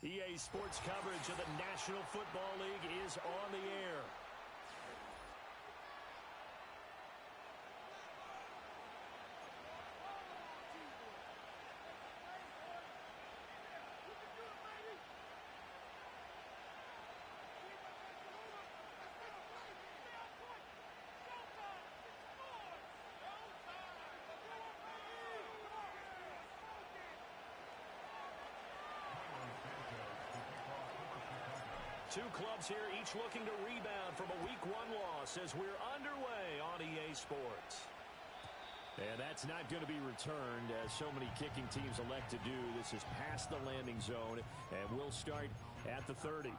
EA Sports coverage of the National Football League is on the air. Two clubs here, each looking to rebound from a Week 1 loss as we're underway on EA Sports. And that's not going to be returned, as so many kicking teams elect to do. This is past the landing zone, and we'll start at the 30.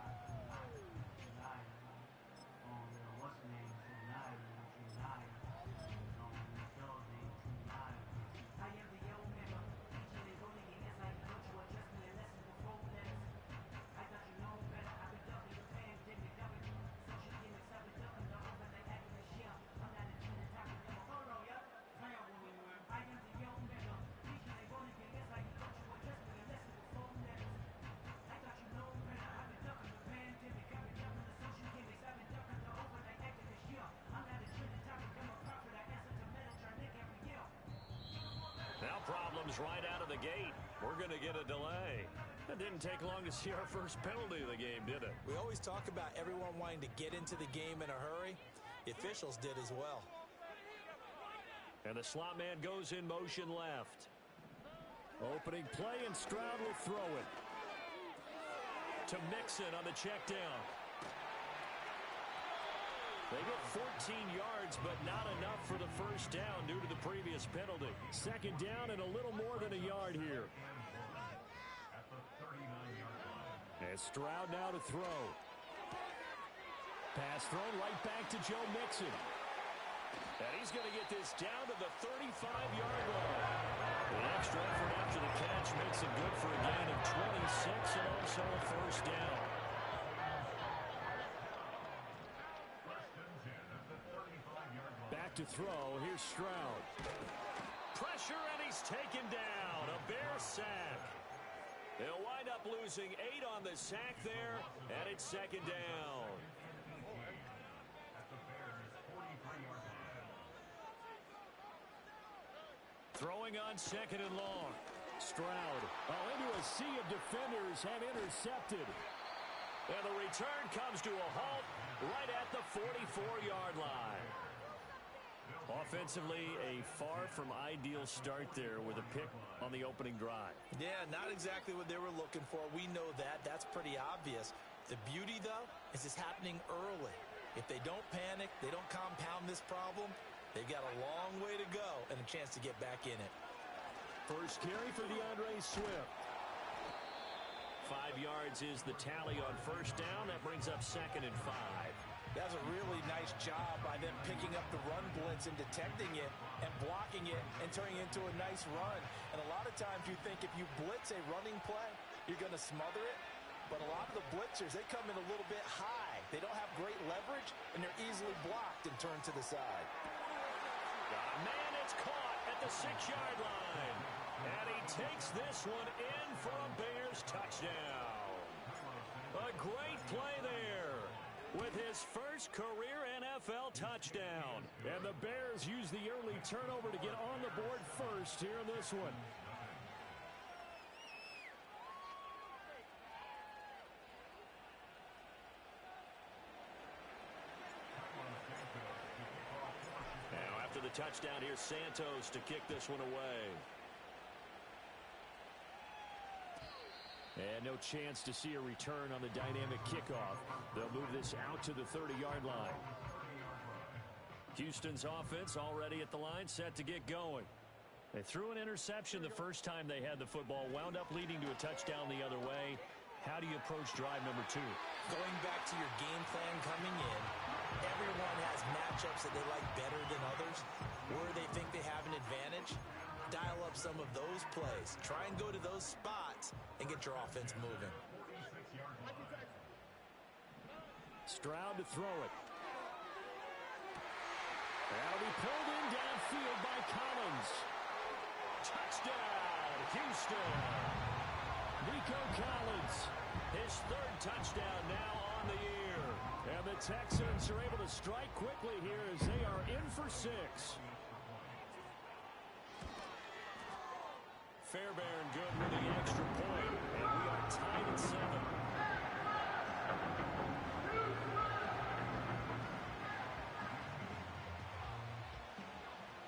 Now problems right out of the gate. We're going to get a delay. It didn't take long to see our first penalty of the game, did it? We always talk about everyone wanting to get into the game in a hurry. The officials did as well. And the slot man goes in motion left. Opening play, and Stroud will throw it. To Mixon on the check down. They get 14 yards, but not enough for the first down due to the previous penalty. Second down and a little more than a yard here. And Stroud now to throw. Pass thrown right back to Joe Mixon. And he's going to get this down to the 35-yard line. The extra effort after the catch makes it good for a gain of 26 and also a first down. Back to throw. Here's Stroud. Pressure, and he's taken down. A Bear sack. They'll wind up losing 8 on the sack there, and it's second down. Throwing on second and long. Stroud into a sea of defenders and intercepted. And the return comes to a halt right at the 44-yard line. Offensively, a far from ideal start there with a pick on the opening drive. Yeah, not exactly what they were looking for. We know that. That's pretty obvious. The beauty, though, is it's happening early. If they don't panic, they don't compound this problem, they've got a long way to go and a chance to get back in it. First carry for DeAndre Swift. 5 yards is the tally on first down. That brings up second and 5. That's a really nice job by them picking up the run blitz and detecting it and blocking it and turning it into a nice run. And a lot of times you think if you blitz a running play, you're going to smother it. But a lot of the blitzers, they come in a little bit high. They don't have great leverage, and they're easily blocked and turned to the side. Man, it's caught at the 6-yard line. And he takes this one in for a Bears touchdown. A great play there with his first career NFL touchdown. And the Bears use the early turnover to get on the board first here in this one. Now after the touchdown, here's Santos to kick this one away. And no chance to see a return on the dynamic kickoff. They'll move this out to the 30-yard line. Houston's offense already at the line, set to get going. They threw an interception the first time they had the football, wound up leading to a touchdown the other way. How do you approach drive number 2? Going back to your game plan coming in, everyone has matchups that they like better than others, where they think they have an advantage. Dial up some of those plays. Try and go to those spots and get your offense moving. Stroud to throw it. That'll be pulled in downfield by Collins. Touchdown, Houston. Nico Collins, his third touchdown now on the year. And the Texans are able to strike quickly here as they are in for 6. Fairbairn good with the extra point, and we are tied at 7.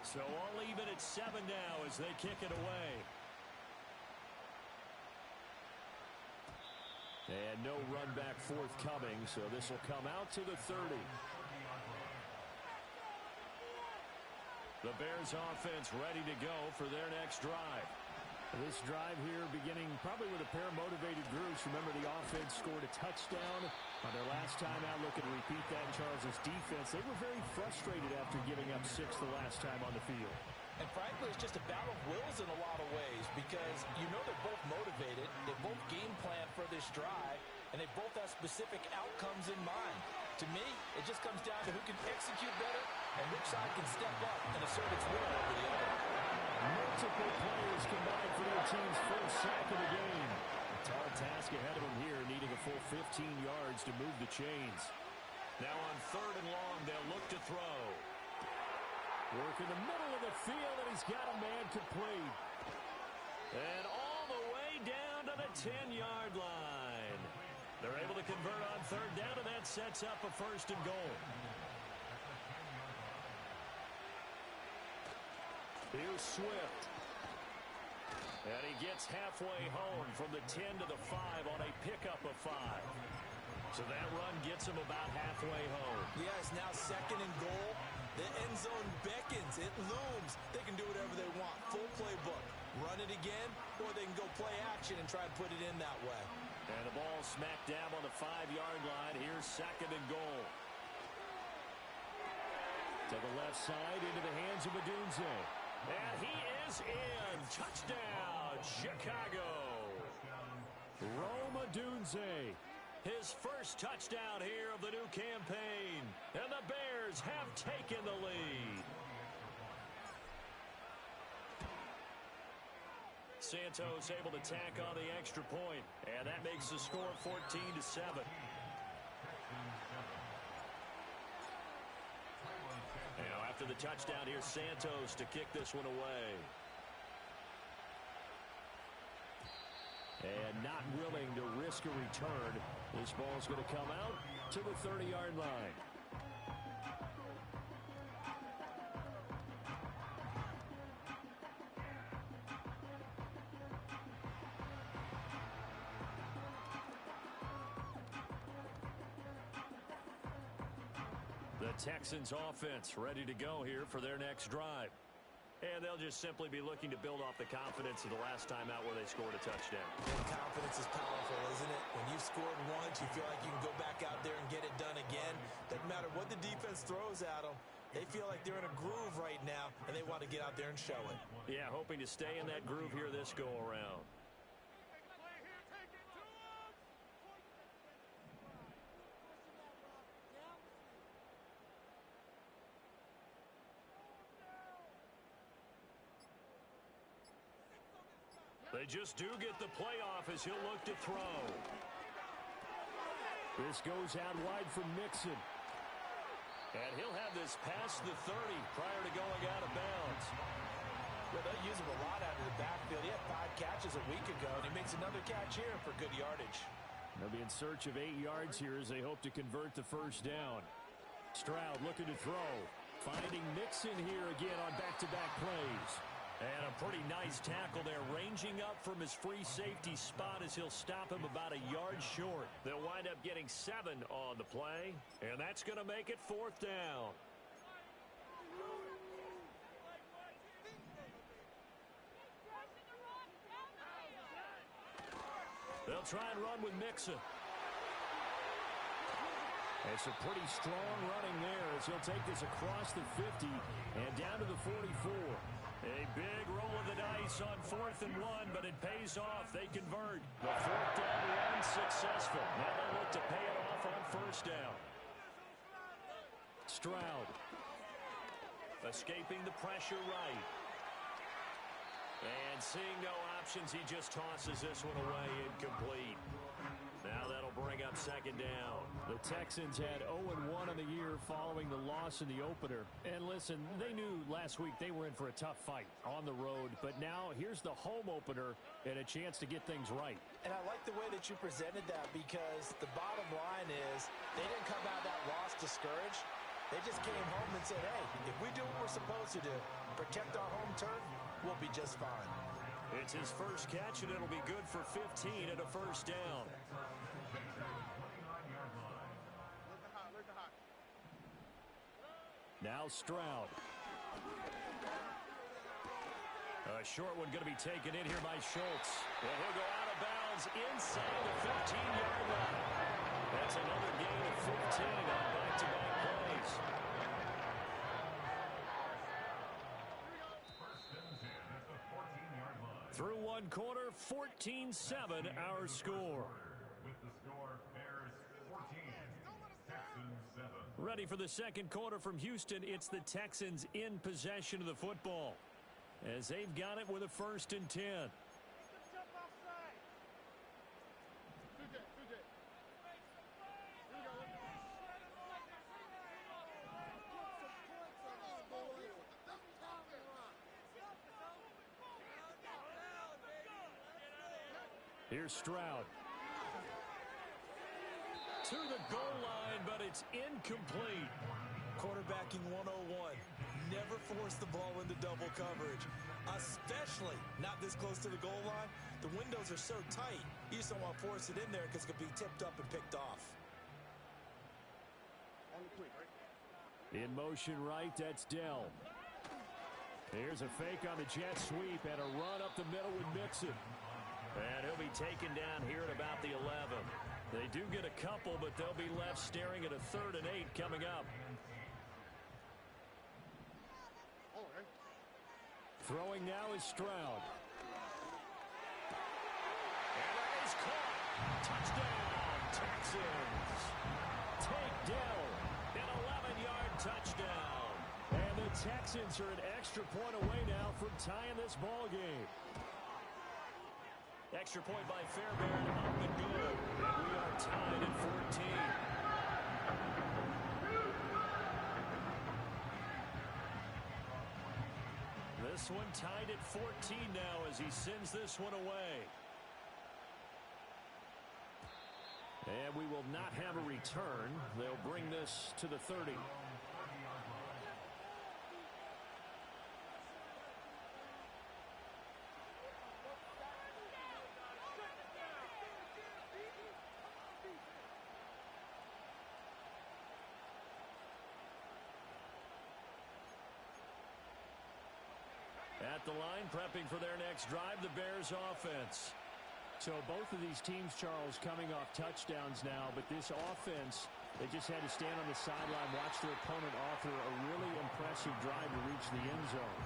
So all even at 7 now as they kick it away. And no run back forthcoming, so this will come out to the 30. The Bears offense ready to go for their next drive. This drive here beginning probably with a pair of motivated groups. Remember, the offense scored a touchdown on their last time out. Looking to repeat that in Charles' defense. They were very frustrated after giving up 6 the last time on the field. And frankly, it's just a battle of wills in a lot of ways because you know they're both motivated, they both game plan for this drive, and they both have specific outcomes in mind. To me, it just comes down to who can execute better and which side can step up and assert its will over the other. Multiple players combined for their team's first sack of the game. A tall task ahead of them here, needing a full 15 yards to move the chains. Now on 3rd and long, they'll look to throw. Work in the middle of the field, and he's got a man complete. And all the way down to the 10-yard line. They're able to convert on 3rd down, and that sets up a 1st and goal. Here's Swift. And he gets halfway home from the 10 to the 5 on a pickup of 5. So that run gets him about halfway home. Yeah, it's now 2nd and goal. The end zone beckons. It looms. They can do whatever they want. Full playbook. Run it again, or they can go play action and try and put it in that way. And the ball smack dab on the 5-yard line. Here's 2nd and goal. To the left side, into the hands of Odunze. And he is in. Touchdown, Chicago. Rome Odunze. His first touchdown here of the new campaign. And the Bears have taken the lead. Santos able to tack on the extra point. And that makes the score 14-7. Now after the touchdown, here's Santos to kick this one away. And not willing to risk a return. This ball's going to come out to the 30-yard line. The Texans offense ready to go here for their next drive. And they'll just simply be looking to build off the confidence of the last time out where they scored a touchdown. And confidence is powerful, isn't it? When you've scored once, you feel like you can go back out there and get it done again. Doesn't matter what the defense throws at them. They feel like they're in a groove right now, and they want to get out there and show it. Yeah, hoping to stay in that groove here this go-around. They just do get the playoff as he'll look to throw. This goes out wide for Mixon. And he'll have this past the 30 prior to going out of bounds. Well, they'll use him a lot out of the backfield. He had 5 catches a week ago, and he makes another catch here for good yardage. They'll be in search of 8 yards here as they hope to convert the first down. Stroud looking to throw. Finding Mixon here again on back-to-back plays. And a pretty nice tackle there, ranging up from his free safety spot as he'll stop him about a yard short. They'll wind up getting 7 on the play, and that's going to make it 4th down. They'll try and run with Mixon. It's a pretty strong running there as he'll take this across the 50 and down to the 44. A big roll of the dice on 4th and 1, but it pays off. They convert. The 4th down run successful. Now they look to pay it off on 1st down. Stroud escaping the pressure right. And seeing no options, he just tosses this one away incomplete. Now that'll bring up second down. The Texans had 0-1 on the year following the loss in the opener. And listen, they knew last week they were in for a tough fight on the road. But now here's the home opener and a chance to get things right. And I like the way that you presented that, because the bottom line is they didn't come out of that loss discouraged. They just came home and said, hey, if we do what we're supposed to do, protect our home turf, we'll be just fine. It's his first catch, and it'll be good for 15 and a first down. Now Stroud. A short one going to be taken in here by Schultz. And he'll go out of bounds inside the 15-yard line. That's another gain of 15 on back-to-back plays. Through one quarter, 14-7 our score. With the score, Bears 14, Texans 7. Ready for the second quarter from Houston. It's the Texans in possession of the football, as they've got it with a 1st and 10. Here's Stroud. To the goal line, but it's incomplete. Quarterbacking 101. Never force the ball into double coverage, especially not this close to the goal line. The windows are so tight, you just don't want to force it in there because it could be tipped up and picked off. In motion right, that's Dell. Here's a fake on the jet sweep and a run up the middle with Mixon. And he'll be taken down here at about the 11. They do get a couple, but they'll be left staring at a 3rd and 8 coming up. Throwing now is Stroud. And that is caught. Touchdown, Texans. Take Dell. An 11-yard touchdown. And the Texans are an extra point away now from tying this ball game. Extra point by Fairbairn, up and good. And we are tied at 14. This one tied at 14 now as he sends this one away. And we will not have a return. They'll bring this to the 30. At the line, prepping for their next drive, the Bears offense. So both of these teams, Charles, coming off touchdowns now, but this offense, they just had to stand on the sideline, watch their opponent author a really impressive drive to reach the end zone.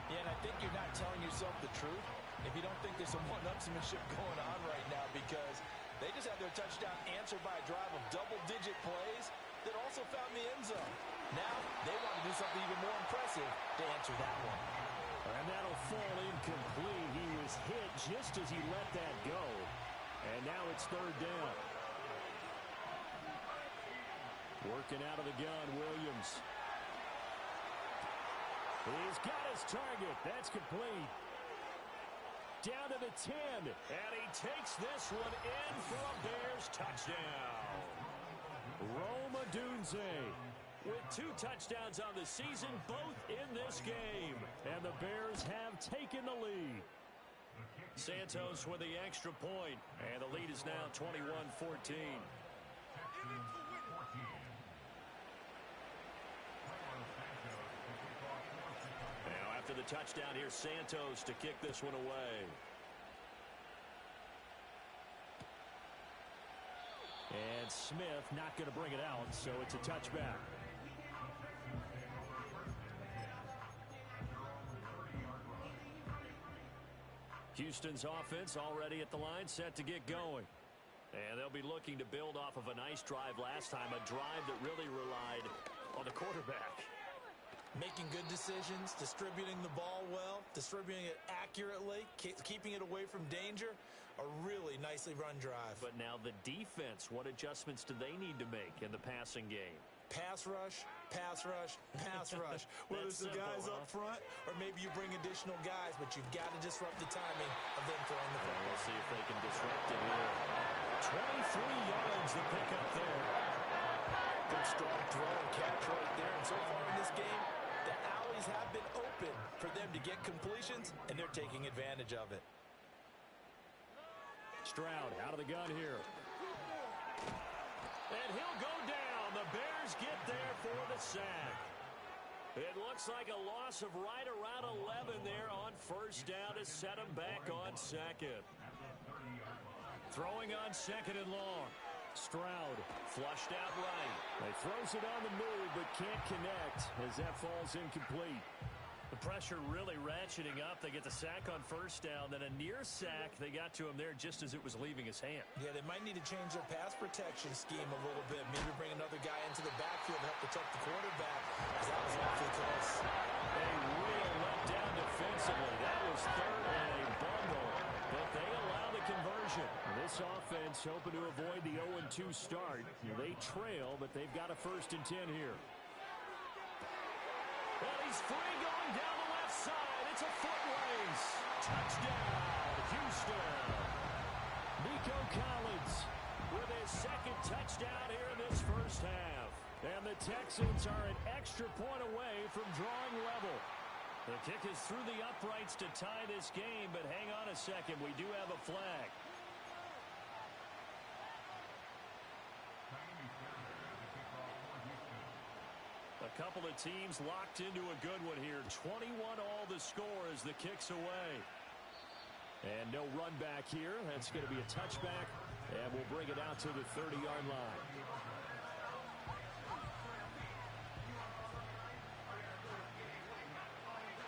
Yeah, and I think you're not telling yourself the truth if you don't think there's some one-upsmanship going on right now, because they just had their touchdown answered by a drive of double-digit plays that also found the end zone. Now they want to do something even more impressive to answer that one. And that'll fall incomplete. He was hit just as he let that go. And now it's 3rd down. Working out of the gun, Williams. He's got his target. That's complete. Down to the 10. And he takes this one in for a Bears touchdown. Rome Odunze with 2 touchdowns on the season, both in this game. And the Bears have taken the lead. Santos with the extra point. And the lead is now 21-14. Now after the touchdown, here's Santos to kick this one away. And Smith not going to bring it out, so it's a touchback. Houston's offense already at the line, set to get going. And they'll be looking to build off of a nice drive last time, a drive that really relied on the quarterback. Making good decisions, distributing the ball well, distributing it accurately, keeping it away from danger. A really nicely run drive. But now the defense, what adjustments do they need to make in the passing game? Pass rush, pass rush, pass rush. Whether it's the guys up front or maybe you bring additional guys, but you've got to disrupt the timing of them throwing the football. We'll see if they can disrupt it here. 23 yards to pick up there. Good strong throw and catch right there. And so far in this game, the alleys have been open for them to get completions, and they're taking advantage of it. Stroud out of the gun here. And he'll go down. The Bears get there for the sack. It looks like a loss of right around 11 there on first down to set him back on second. Throwing on second and long. Stroud Flushed out right. He throws it on the move but can't connect as that falls incomplete. The pressure really ratcheting up. They get the sack on first down. Then a near sack. They got to him there just as it was leaving his hand. Yeah, they might need to change their pass protection scheme a little bit. Maybe bring another guy into the backfield to help protect the quarterback, because that was awfully close. A real letdown defensively. That was third and a bundle. But they allow the conversion. This offense hoping to avoid the 0-2 start. They trail, but they've got a 1st and 10 here. Well, he's free going down the left side. It's a foot race. Touchdown, Houston. Nico Collins With his second touchdown here in this first half. and the Texans are an extra point away from drawing level. The kick is through the uprights to tie this game, but hang on a second. We do have a flag. A couple of teams locked into a good one here. 21 all the score as the kick's away. And no run back here. That's going to be a touchback, and we'll bring it out to the 30-yard line.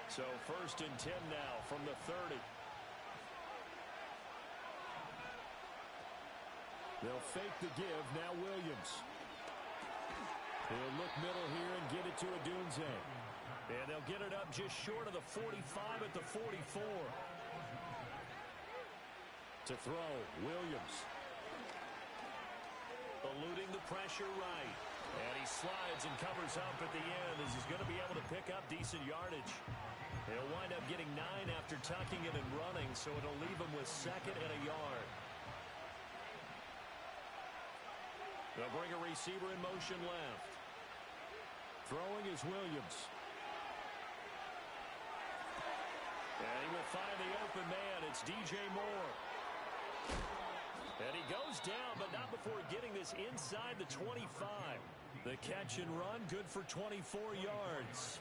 So 1st and 10 now from the 30. They'll fake the give. Now Williams. He'll look middle here and get it to Odunze. And they'll get it up just short of the 45 at the 44. To throw, Williams. Eluding the pressure right. And he slides and covers up at the end as he's going to be able to pick up decent yardage. He'll wind up getting 9 after tucking it and running, so it'll leave him with 2nd and a yard. They'll bring a receiver in motion left. Throwing is Williams. And he will find the open man. It's DJ Moore. And he goes down, but not before getting this inside the 25. The catch and run, good for 24 yards.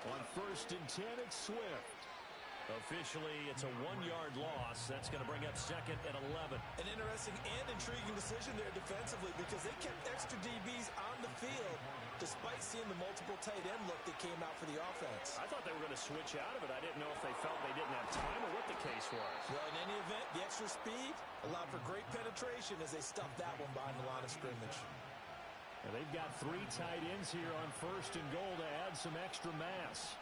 On 1st and 10, it's Swift. Officially, it's a 1-yard loss. That's going to bring up 2nd and 11. An interesting and intriguing decision there defensively, because they kept extra DBs on the field despite seeing the multiple tight end look that came out for the offense. I thought they were going to switch out of it. I didn't know if they felt they didn't have time or what the case was. Well, in any event, the extra speed allowed for great penetration as they stuffed that one behind the line of scrimmage. And they've got 3 tight ends here on 1st and goal to add some extra mass.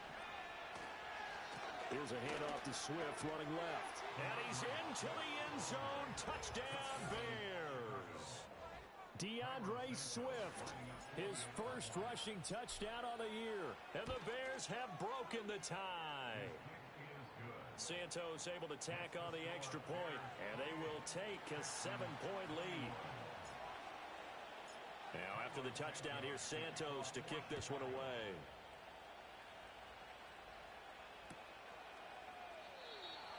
Here's a handoff to Swift running left. And he's into the end zone. Touchdown, Bears. DeAndre Swift, his first rushing touchdown on the year. And the Bears have broken the tie. Santos able to tack on the extra point, and they will take a 7-point lead. Now, after the touchdown, here's Santos to kick this one away.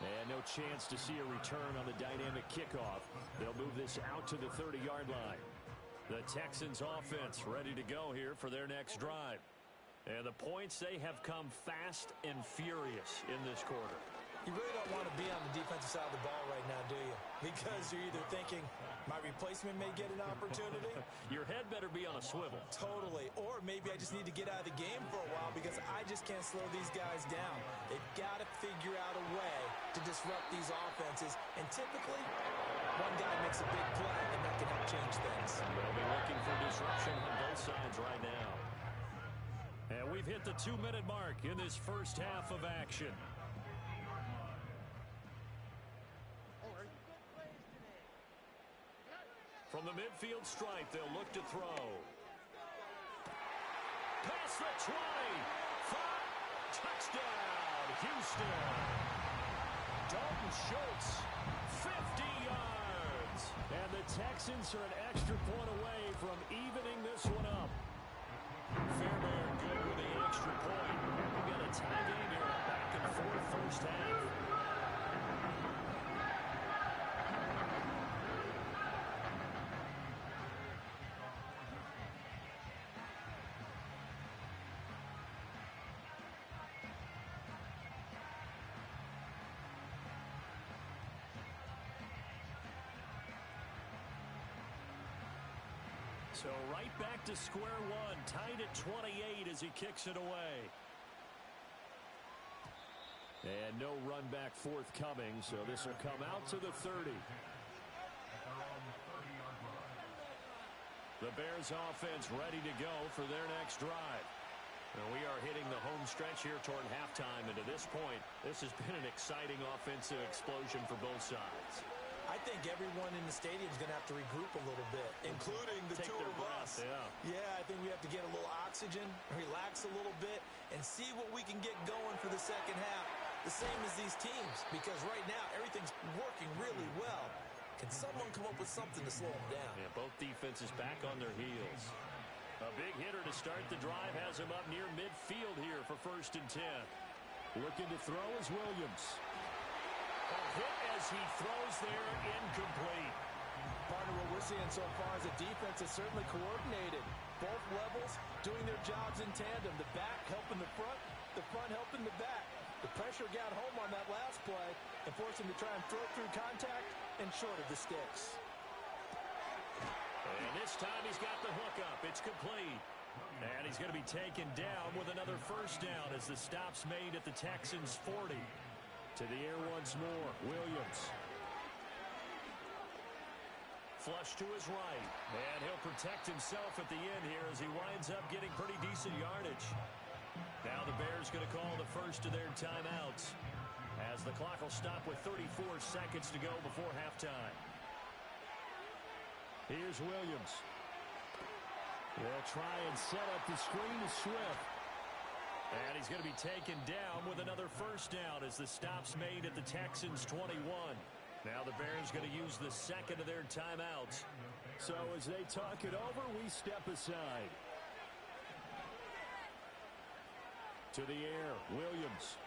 And no chance to see a return on the dynamic kickoff. They'll move this out to the 30-yard line. The Texans offense ready to go here for their next drive. And the points, they have come fast and furious in this quarter. You really don't want to be on the defensive side of the ball right now, do you? Because you're either thinking, my replacement may get an opportunity. Your head better be on a swivel. Totally. Or maybe I just need to get out of the game for a while because I just can't slow these guys down. They've got to figure out a way to disrupt these offenses. And typically, One guy makes a big play, and that can help change things. They'll be looking for disruption on both sides right now. And we've hit the 2-minute mark in this first half of action. From the midfield stripe, they'll look to throw. Past the 20. 5. Touchdown, Houston. Dalton Schultz, 50 yards. And the Texans are an extra point away from evening this one up. Fairbairn good with the extra point. And we've got a tie game here, a back-and-forth first half. So right back to square one, tied at 28 as he kicks it away. And no run back forthcoming, so this will come out to the 30. The Bears offense ready to go for their next drive. And we are hitting the home stretch here toward halftime, and to this point, this has been an exciting offensive explosion for both sides. I think everyone in the stadium is going to have to regroup a little bit, including the two of us. Yeah, I think we have to get a little oxygen, relax a little bit, and see what we can get going for the second half. The same as these teams, because right now everything's working really well. Can someone come up with something to slow them down? Yeah, both defenses back on their heels. A big hitter to start the drive has him up near midfield here for 1st and 10. Looking to throw is Williams. A hit as he throws there, incomplete. Partner, what we're seeing so far is the defense is certainly coordinated. Both levels doing their jobs in tandem. The back helping the front helping the back. The pressure got home on that last play and forced him to try and throw through contact and short of the sticks. And this time he's got the hook up. It's complete. And he's going to be taken down with another first down as the stop's made at the Texans' 40. To the air once more, Williams. Flush to his right. And he'll protect himself at the end here as he winds up getting pretty decent yardage. Now the Bears going to call the first of their timeouts as the clock will stop with 34 seconds to go before halftime. Here's Williams. They'll try and set up the screen to Swift. And he's going to be taken down with another first down as the stop's made at the Texans' 21. Now the Bears going to use the second of their timeouts. So as they talk it over, we step aside. To the air, Williams.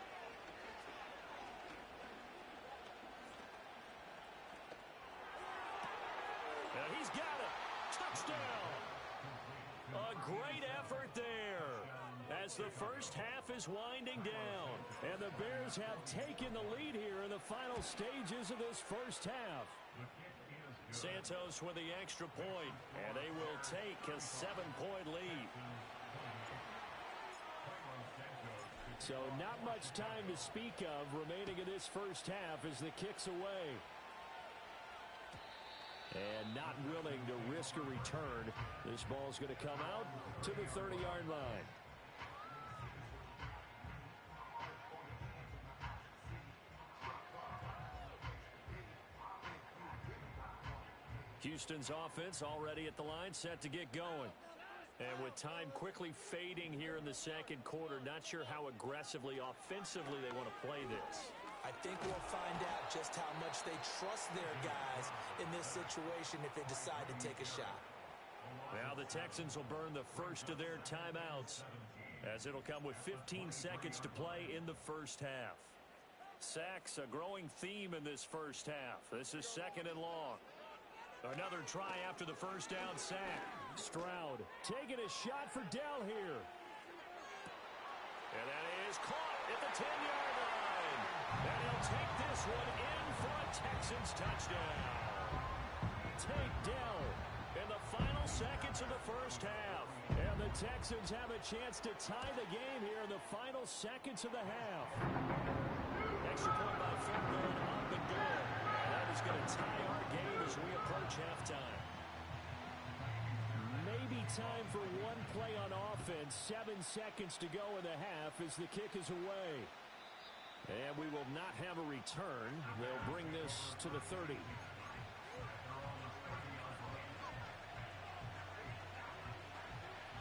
And he's got it. Touchdown. A great effort there as the first half is winding down. And the Bears have taken the lead here in the final stages of this first half. Santos with the extra point, and they will take a 7-point lead. So not much time to speak of remaining in this first half as the kick's away. And not willing to risk a return. This ball's going to come out to the 30-yard line. Houston's offense already at the line, set to get going. And with time quickly fading here in the second quarter, not sure how aggressively, offensively they want to play this. I think we'll find out just how much they trust their guys in this situation if they decide to take a shot. Now the Texans will burn the first of their timeouts as it'll come with 15 seconds to play in the first half. Sacks, a growing theme in this first half. This is 2nd and long. Another try after the first down sack. Stroud taking a shot for Dell here. And that is caught at the 10-yard line. And he'll take this one in for a Texans touchdown. Tank Dell In the final seconds of the first half. And the Texans have a chance to tie the game here in the final seconds of the half. Extra point by Fairbairn up and good. And that is is going to tie our game as we approach halftime. Maybe time for one play on offense. 7 seconds to go in the half as the kick is away. And we will not have a return. They'll bring this to the 30.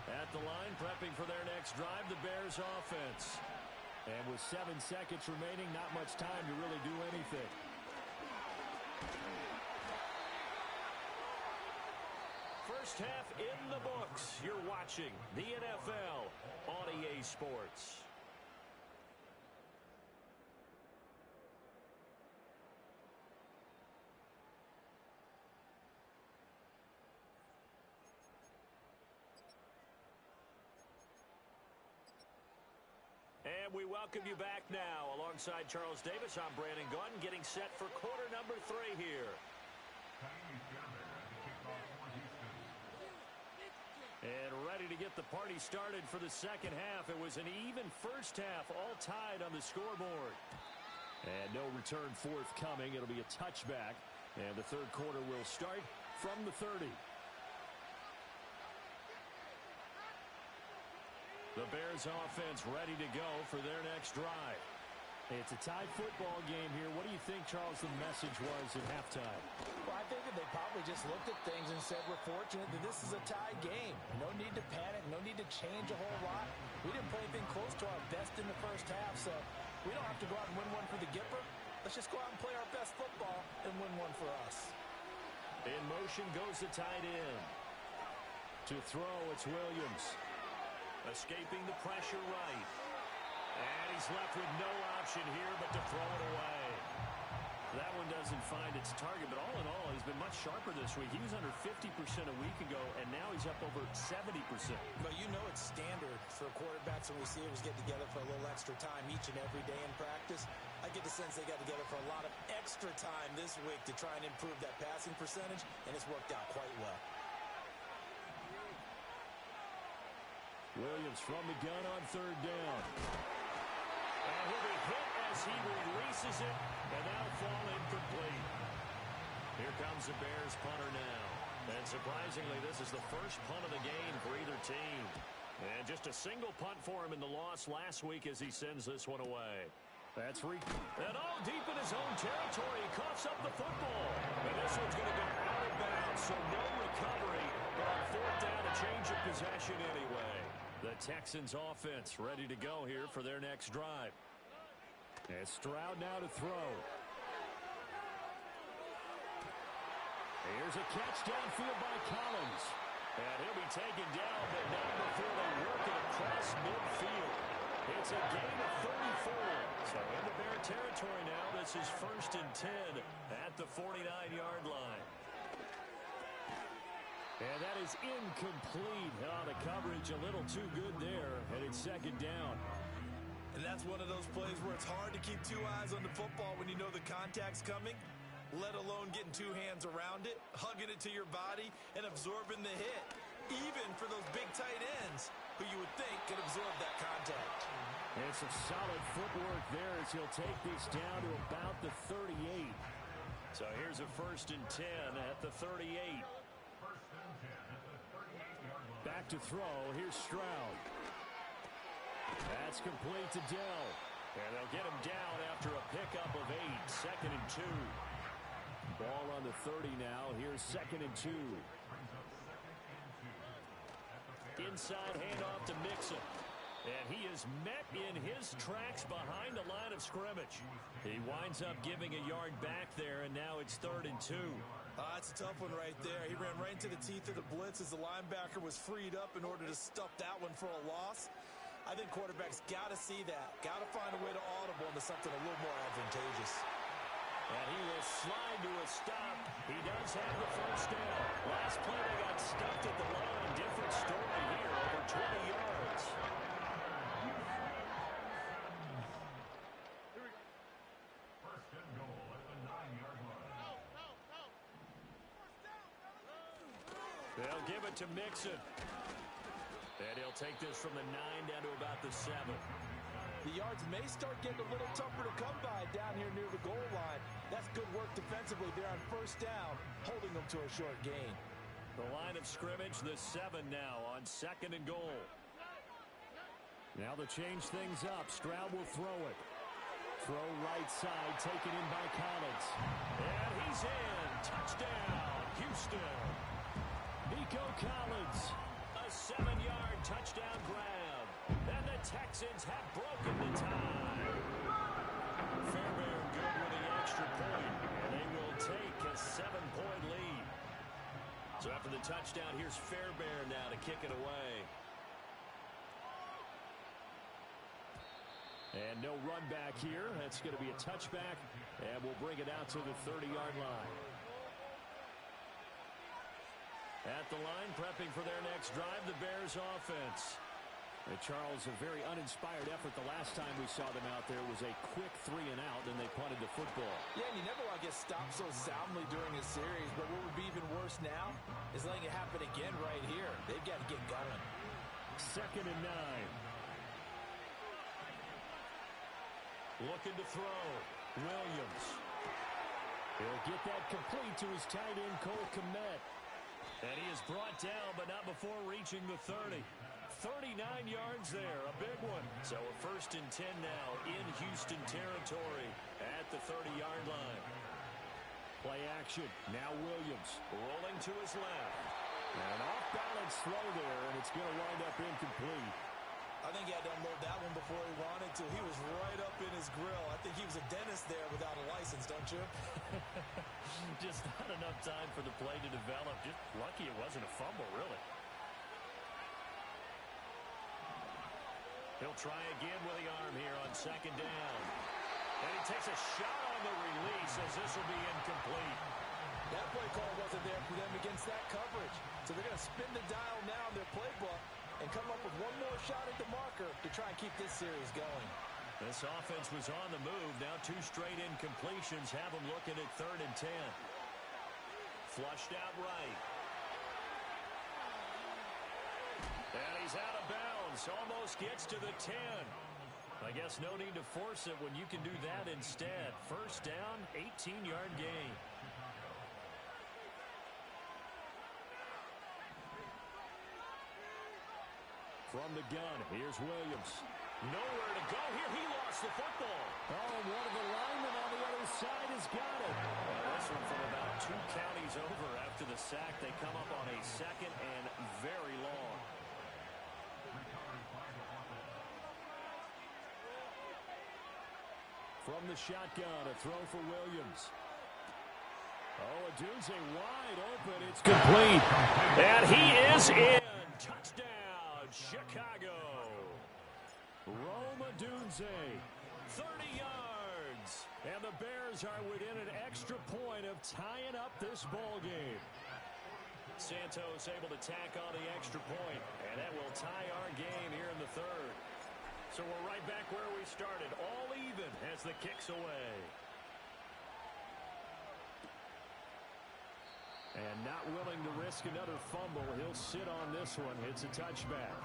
At the line, prepping for their next drive, the Bears offense. And with 7 seconds remaining, not much time to really do anything. First half in the books. You're watching the NFL on EA Sports. And we welcome you back now. Alongside Charles Davis, I'm Brandon Gaudin, getting set for quarter number 3 here. And ready to get the party started for the second half. It was an even first half, all tied on the scoreboard. And no return forthcoming. It'll be a touchback. And the third quarter will start from the 30. The Bears offense ready to go for their next drive. It's a tied football game here. What do you think, Charles, the message was at halftime? Well, I think that they probably just looked at things and said, we're fortunate that this is a tied game. No need to panic. No need to change a whole lot. We didn't play anything close to our best in the first half, so we don't have to go out and win one for the Gipper. Let's just go out and play our best football and win one for us. In motion goes the tight end. To throw, it's Williams. Escaping the pressure right. And he's left with no option here but to throw it away. That one doesn't find its target, but all in all, he's been much sharper this week. He was under 50% a week ago, and now he's up over 70%. But you know it's standard for quarterbacks and receivers get together for a little extra time each and every day in practice. I get the sense they got together for a lot of extra time this week to try and improve that passing percentage, and it's worked out quite well. Williams from the gun on third down. And he'll be hit as he releases it, and that'll fall incomplete. Here comes the Bears punter now. And surprisingly, this is the first punt of the game for either team. And just a single punt for him in the loss last week as he sends this one away. That's and all deep in his own territory. He coughs up the football. And this one's going to go out of bounds, so no recovery. But on fourth down, a change of possession anyway. The Texans offense ready to go here for their next drive. And Stroud now to throw. Here's a catch downfield by Collins. And he'll be taken down, but not before they work it across midfield. It's a gain of 34. So into Bear territory now. This is 1st and 10 at the 49-yard line. And that is incomplete. Oh, the coverage a little too good there. And it's second down. And that's one of those plays where it's hard to keep 2 eyes on the football when you know the contact's coming, let alone getting 2 hands around it, hugging it to your body, and absorbing the hit. Even for those big tight ends who you would think could absorb that contact. And some solid footwork there as he'll take this down to about the 38. So here's a 1st and 10 at the 38. Back to throw. Here's Stroud. That's complete to Dell. And they'll get him down after a pickup of 8. 2nd and 2. Ball on the 30 now. Here's 2nd and 2. Inside handoff to Mixon. And he is met in his tracks behind the line of scrimmage. He winds up giving a yard back there, and now it's 3rd and 2. That's a tough one right there. He ran right into the teeth of the blitz as the linebacker was freed up in order to stuff that one for a loss. I think quarterbacks got to see that. Got to find a way to audible into something a little more advantageous. And he will slide to a stop. He does have the first down. Last play they got stuffed at the line. Different story here, over 20 yards. First and goal at the 9-yard line. They'll give it to Mixon. And he'll take this from the 9 down to about the 7. The yards may start getting a little tougher to come by down here near the goal line. That's good work defensively there on first down, holding them to a short gain. The line of scrimmage, the 7 now on 2nd and goal. Now to change things up, Stroud will throw it. Throw right side, taken in by Collins. And he's in. Touchdown, Houston. Nico Collins. A 7-yard touchdown grab. And the Texans have broken the tie. Fairbairn good with the extra point. And they will take a 7-point lead. So after the touchdown, here's Fairbairn now to kick it away. And no run back here. That's going to be a touchback. And we'll bring it out to the 30-yard line. At the line, prepping for their next drive, the Bears offense. And Charles, a very uninspired effort the last time we saw them out there was a quick 3-and-out, and they punted the football. Yeah, and you never want to get stopped so soundly during a series, but what would be even worse now is letting it happen again right here. They've got to get going. 2nd and 9. Looking to throw. Williams. He'll get that complete to his tight end, Cole Kmet. And he is brought down, but not before reaching the 30. 39 yards there, a big one. So a 1st and 10 now in Houston territory at the 30-yard line. Play action. Now Williams rolling to his left. An off-balance throw there, and it's going to wind up incomplete. I think he had to unload that one before he wanted to. He was right up in his grill. I think he was a dentist there without a license, don't you? Just not enough time for the play to develop. Just lucky it wasn't a fumble, really. He'll try again with the arm here on 2nd down. And he takes a shot on the release as this will be incomplete. That play call wasn't there for them against that coverage. So they're going to spin the dial now in their playbook and come up with one more shot at the marker to try and keep this series going. This offense was on the move. Now 2 straight incompletions have them looking at 3rd and 10. Flushed out right. And he's out of bounds. Almost gets to the 10. I guess no need to force it when you can do that instead. 1st down, 18-yard gain. From the gun, here's Williams. Nowhere to go here. He lost the football. Oh, and one of the linemen on the other side has got it. This one from about 2 counties over after the sack. They come up on a 2nd and very long. From the shotgun, a throw for Williams. Oh, Adunze wide open. It's complete. And he is in. Touchdown, Chicago. Rome Odunze, 30 yards. And the Bears are within an extra point of tying up this ball game. Santos able to tack on the extra point, and that will tie our game here in the 3rd. So we're right back where we started, all even as the kick's away. And not willing to risk another fumble, he'll sit on this one. It's a touchback.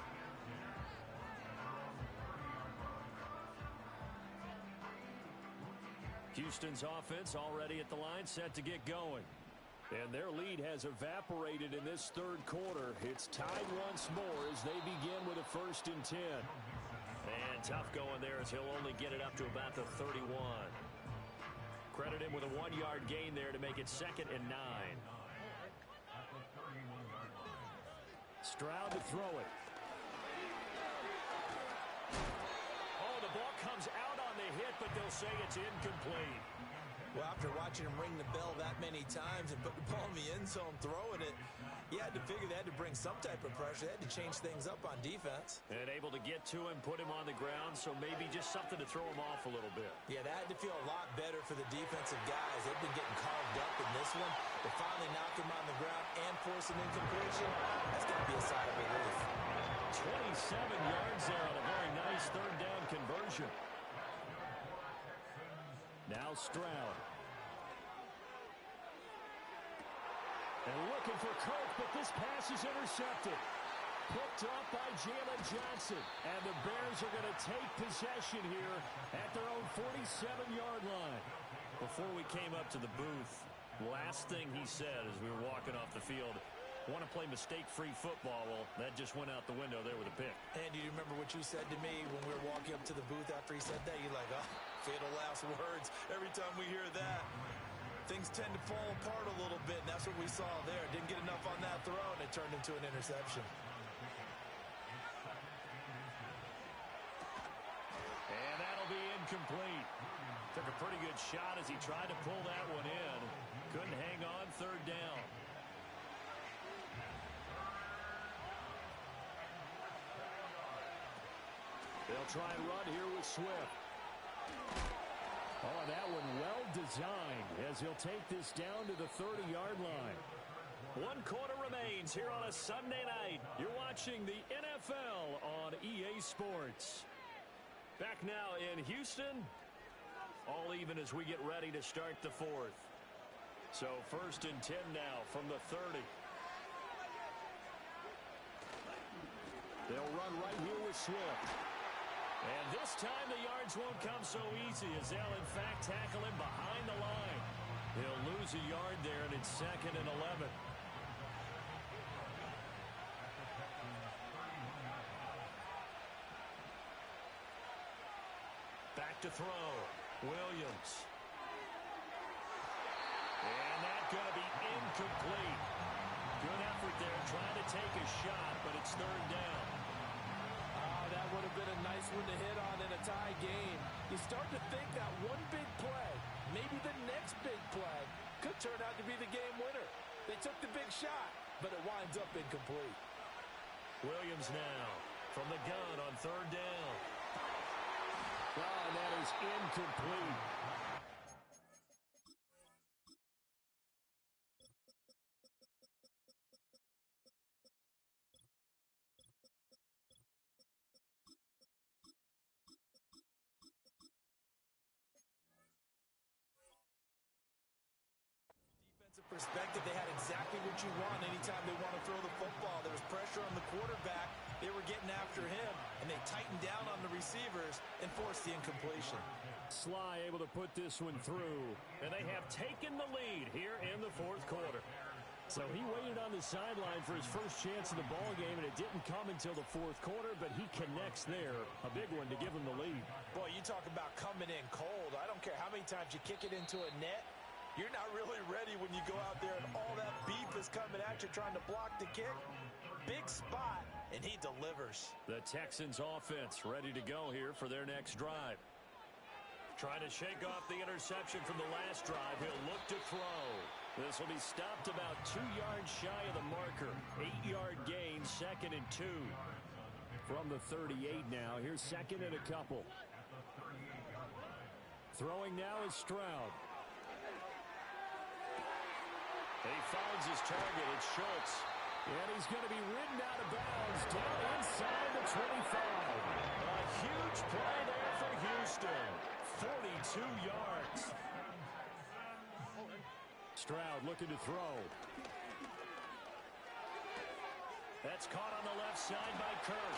Houston's offense already at the line, set to get going. And their lead has evaporated in this 3rd quarter. It's tied once more as they begin with a 1st and 10. And tough going there as he'll only get it up to about the 31. Credit him with a 1-yard gain there to make it 2nd and 9. Stroud to throw it. Oh, the ball comes out on the hit, but they'll say it's incomplete. Well, after watching him ring the bell that many times and put the ball in the end zone throwing it, you had to figure they had to bring some type of pressure. They had to change things up on defense. And able to get to him, put him on the ground, so maybe just something to throw him off a little bit. Yeah, that had to feel a lot better for the defensive guys. They've been getting carved up in this one. To finally knock him on the ground and force an incompletion, that's going to be a sigh of relief. 27 yards there on a very nice 3rd down conversion. Now Stroud. And looking for Kirk, but this pass is intercepted. picked up by Jalen Johnson. And the Bears are going to take possession here at their own 47-yard line. Before we came up to the booth, last thing he said as we were walking off the field, want to play mistake-free football. Well, that just went out the window there with a pick. And do you remember what you said to me when we were walking up to the booth after he said that? You're like, oh, fatal last words. Every time we hear that, things tend to fall apart a little bit, and that's what we saw there. Didn't get enough on that throw, and it turned into an interception. And that'll be incomplete. Took a pretty good shot as he tried to pull that one in. Couldn't hang on, third down. They'll try and run here with Swift. Oh, that one well designed as he'll take this down to the 30-yard line. 1 quarter remains here on a Sunday night. You're watching the NFL on EA Sports. Back now in Houston. All even as we get ready to start the fourth. So 1st and 10 now from the 30. They'll run right here with Swift. And this time the yards won't come so easy as they'll in fact tackle him behind the line. He'll lose a yard there, and it's 2nd and 11. Back to throw. Williams. And that's going to be incomplete. Good effort there trying to take a shot, but it's 3rd down. That would have been a nice one to hit on in a tie game. You start to think that one big play, maybe the next big play, could turn out to be the game winner. They took the big shot, but it winds up incomplete. Williams now from the gun on 3rd down. Oh, and that is incomplete. Perspective, they had exactly what you want anytime they want to throw the football. There was pressure on the quarterback. They were getting after him, and they tightened down on the receivers and forced the incompletion. Sly able to put this one through. And they have taken the lead here in the 4th quarter. So he waited on the sideline for his first chance in the ball game, and it didn't come until the 4th quarter, but he connects there. A big one to give him the lead. Boy, you talk about coming in cold. I don't care how many times you kick it into a net. You're not really ready when you go out there and all that beef is coming at you trying to block the kick. Big spot, and he delivers. The Texans offense ready to go here for their next drive. Trying to shake off the interception from the last drive. He'll look to throw. This will be stopped about 2 yards shy of the marker. 8-yard gain, 2nd and 2. From the 38 now. Here's 2nd and a couple. Throwing now is Stroud. He finds his target. It's Schultz. And he's going to be ridden out of bounds down inside the 25. A huge play there for Houston. 42 yards. Stroud looking to throw. That's caught on the left side by Kirk.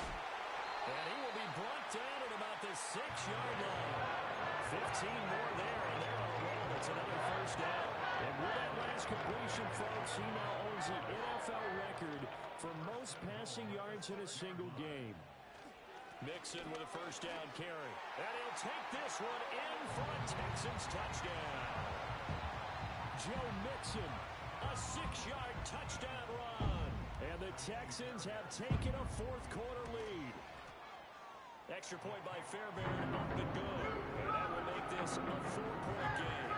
And he will be brought down at about the 6-yard line. 15 more there, and they're on a roll. It's another 1st down. And with that last completion, folks, he now owns the NFL record for most passing yards in a single game. Mixon with a 1st down carry. And he'll take this one in for a Texans touchdown. Joe Mixon, a 6-yard touchdown run. And the Texans have taken a 4th quarter lead. Extra point by Fairbairn, up and good. And that will make this a 4-point game.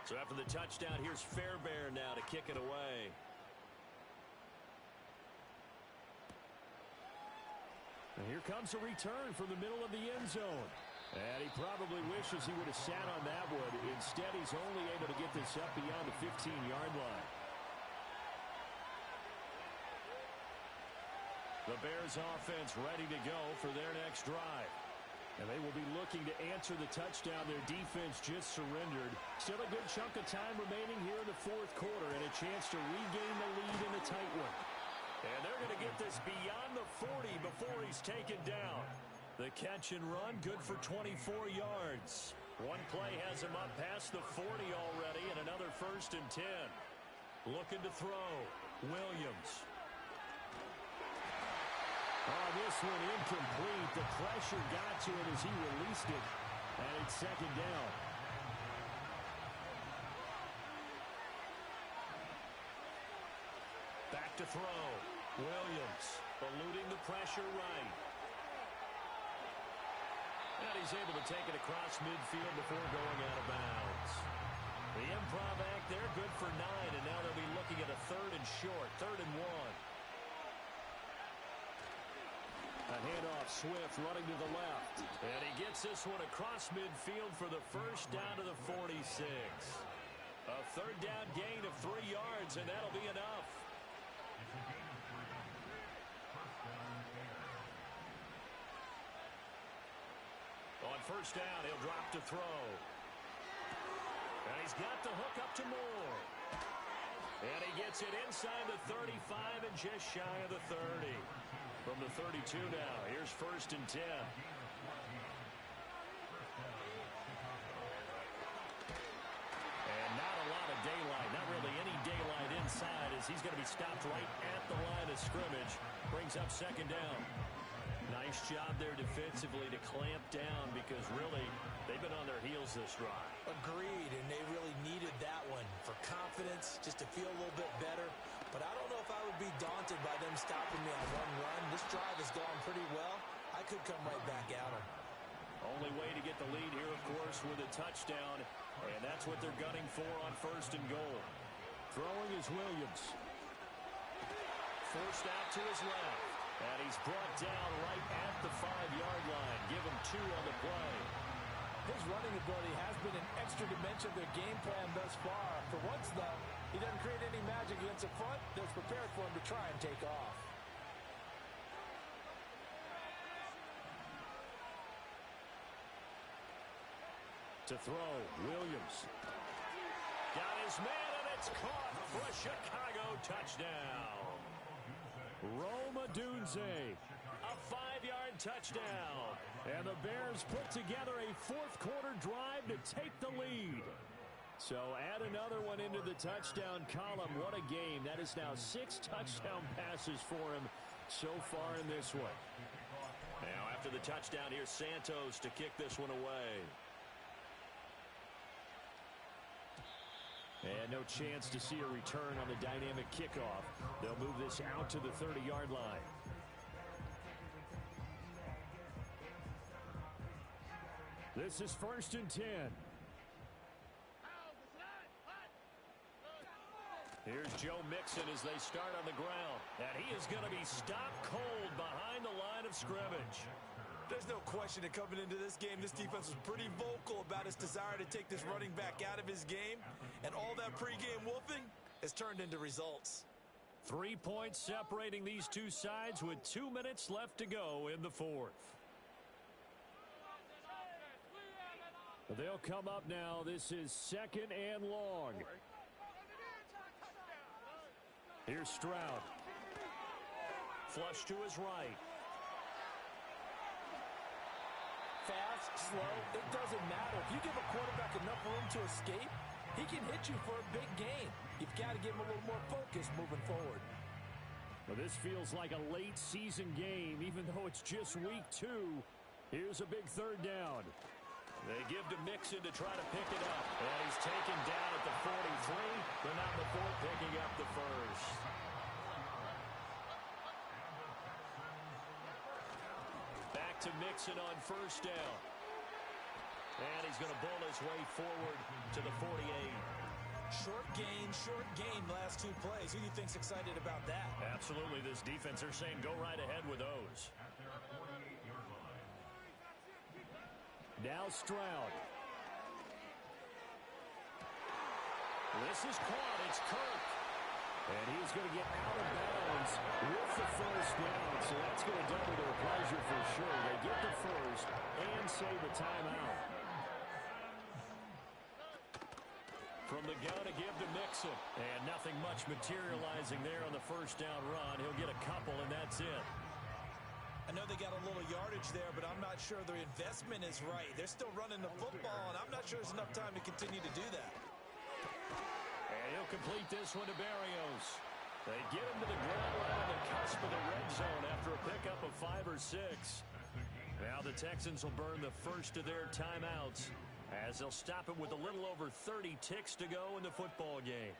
So after the touchdown, here's Fairbairn now to kick it away. And here comes a return from the middle of the end zone. And he probably wishes he would have sat on that one. Instead, he's only able to get this up beyond the 15-yard line. The Bears offense ready to go for their next drive. And they will be looking to answer the touchdown. Their defense just surrendered. Still a good chunk of time remaining here in the fourth quarter and a chance to regain the lead in a tight one. And they're going to get this beyond the 40 before he's taken down. The catch and run, good for 24 yards. One play has him up past the 40 already, and another 1st and 10. Looking to throw. Williams. Oh, this one incomplete. The pressure got to him as he released it, and it's 2nd down. Back to throw. Williams eluding the pressure right. And he's able to take it across midfield before going out of bounds. The improv act there, good for 9, and now they'll be looking at a 3rd and short, 3rd and 1. A handoff, Swift running to the left. And he gets this one across midfield for the first down to the 46. A 3rd down gain of 3 yards, and that'll be enough. On 1st down, he'll drop to throw. And he's got the hook up to Moore. And he gets it inside the 35 and just shy of the 30. From the 32 now, here's 1st and 10. And not a lot of daylight, not really any daylight inside as he's going to be stopped right at the line of scrimmage. Brings up 2nd down. Nice job there defensively to clamp down because really they've been on their heels this drive. Agreed, and they really needed that one for confidence, just to feel a little bit better. But I don't know if I would be daunted by them stopping me on one run. This drive has gone pretty well. I could come right back at them. Only way to get the lead here, of course, with a touchdown, and that's what they're gunning for on 1st and goal. Throwing is Williams. Forced out to his left. And he's brought down right at the 5-yard line. Give him 2 on the play. His running ability has been an extra dimension of their game plan thus far. For once, though, he doesn't create any magic against the front that's prepared for him to try and take off. To throw, Williams. Got his man, and it's caught for a Chicago touchdown. Roma Dunze. A 5-yard touchdown. And the Bears put together a fourth-quarter drive to take the lead. So add another one into the touchdown column. What a game. That is now 6 touchdown passes for him so far in this one. Now after the touchdown, here's Santos to kick this one away. And no chance to see a return on the dynamic kickoff. They'll move this out to the 30-yard line. This is 1st and 10. Here's Joe Mixon as they start on the ground. And he is going to be stopped cold behind the line of scrimmage. There's no question that coming into this game, this defense was pretty vocal about its desire to take this running back out of his game. And all that pregame wolfing has turned into results. 3 points separating these two sides with 2 minutes left to go in the fourth. They'll come up now. This is 2nd and long. Here's Stroud. Flush to his right. Fast, slow, it doesn't matter. If you give a quarterback enough room to escape, he can hit you for a big gain. You've got to give him a little more focus moving forward. Well, this feels like a late season game, even though it's just week 2. Here's a big 3rd down. They give to Mixon to try to pick it up. And he's taken down at the 43, but not before picking up the first. Back to Mixon on 1st down. And he's going to bull his way forward to the 48. Short gain last 2 plays. Who do you think's excited about that? Absolutely. This defense, they're saying go right ahead with those. Now Stroud. This is caught. It's Kirk. And he's going to get out of bounds with the first down. So that's going to double their pleasure for sure. They get the first and save a timeout. From the gun to give to Mixon. And nothing much materializing there on the first down run. He'll get a couple, and that's it. I know they got a little yardage there, but I'm not sure their investment is right. They're still running the football, and I'm not sure there's enough time to continue to do that. And he'll complete this one to Berrios. They get him to the ground right on the cusp of the red zone after a pickup of 5 or 6. Now the Texans will burn the first of their timeouts as they'll stop it with a little over 30 ticks to go in the football game.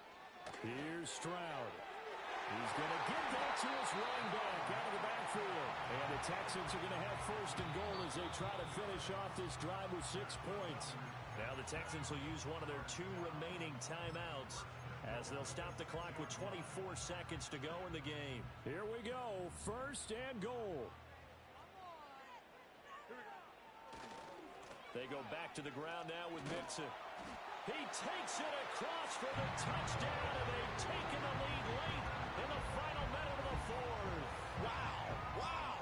Here's Stroud. He's going to give that to his running back out of the backfield. And the Texans are going to have first and goal as they try to finish off this drive with 6 points. Now the Texans will use one of their 2 remaining timeouts as they'll stop the clock with 24 seconds to go in the game. Here we go, first and goal. They go back to the ground now with Mixon. He takes it across for the touchdown, and they've taken the lead late in the final minute of the 4th. Wow. Wow.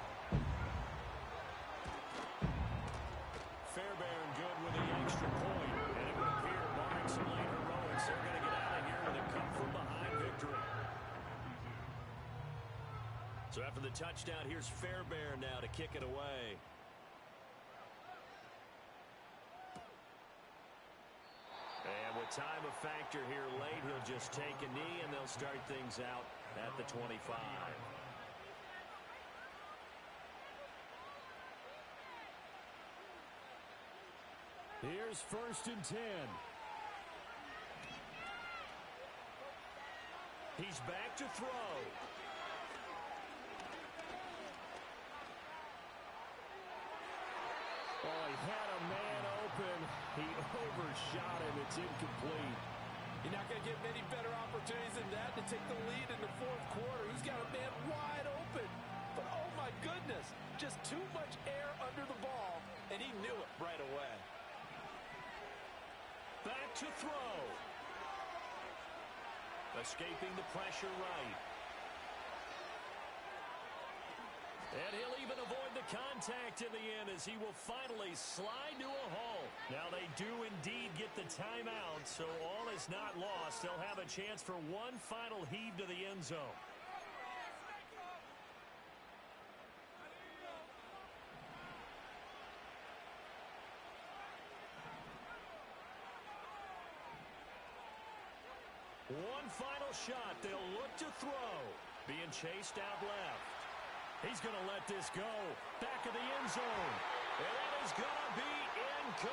Fairbairn good with the extra point, and it would appear barring some late heroics, they're going to get out of here with a come-from-behind victory. So after the touchdown, here's Fairbairn now to kick it away. And with time a factor here late, he'll just take a knee, and they'll start things out at the 25. Here's first and 10. He's back to throw. Oh, he had a man open. He overshot him. It's incomplete. You're not going to get many better opportunities than that to take the lead in the 4th quarter. He's got a man wide open. But, oh, my goodness, just too much air under the ball, and he knew it right away. Back to throw. Escaping the pressure right. And he'll even avoid the contact in the end as he will finally slide to a hole. Now they do indeed get the timeout, so all is not lost. They'll have a chance for one final heave to the end zone. One final shot. They'll look to throw. Being chased out left. He's going to let this go. Back of the end zone. And that is going to be incomplete.